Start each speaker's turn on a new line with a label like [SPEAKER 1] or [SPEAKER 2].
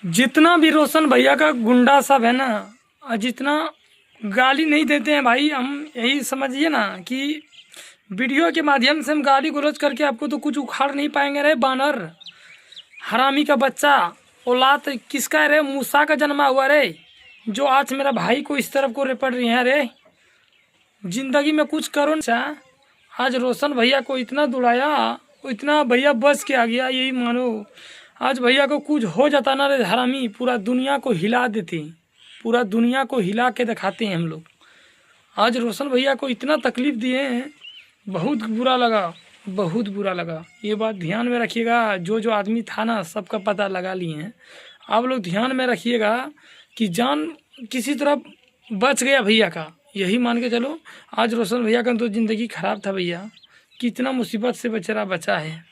[SPEAKER 1] जितना भी रोशन भैया का गुंडा सब है ना, और जितना गाली नहीं देते हैं भाई, हम यही समझिए ना कि वीडियो के माध्यम से हम गाली गलौज करके आपको तो कुछ उखाड़ नहीं पाएंगे। रे बानर, हरामी का बच्चा, औलाद किसका है रे? मूसा का जन्मा हुआ रे, जो आज मेरा भाई को इस तरफ को रेपट रही है रे। जिंदगी में कुछ करो ना। आज रोशन भैया को इतना दुड़ाया, इतना भैया बच के आ गया, यही मानो। आज भैया को कुछ हो जाता ना रे हरामी, पूरा दुनिया को हिला देते, पूरा दुनिया को हिला के दिखाते हैं हम लोग। आज रोशन भैया को इतना तकलीफ दिए हैं, बहुत बुरा लगा, बहुत बुरा लगा। ये बात ध्यान में रखिएगा। जो जो आदमी था ना, सबका पता लगा लिए हैं। आप लोग ध्यान में रखिएगा कि जान किसी तरह बच गया भैया का, यही मान के चलो। आज रोशन भैया का तो ज़िंदगी ख़राब था भैया, कितना मुसीबत से बेचारा बचा है।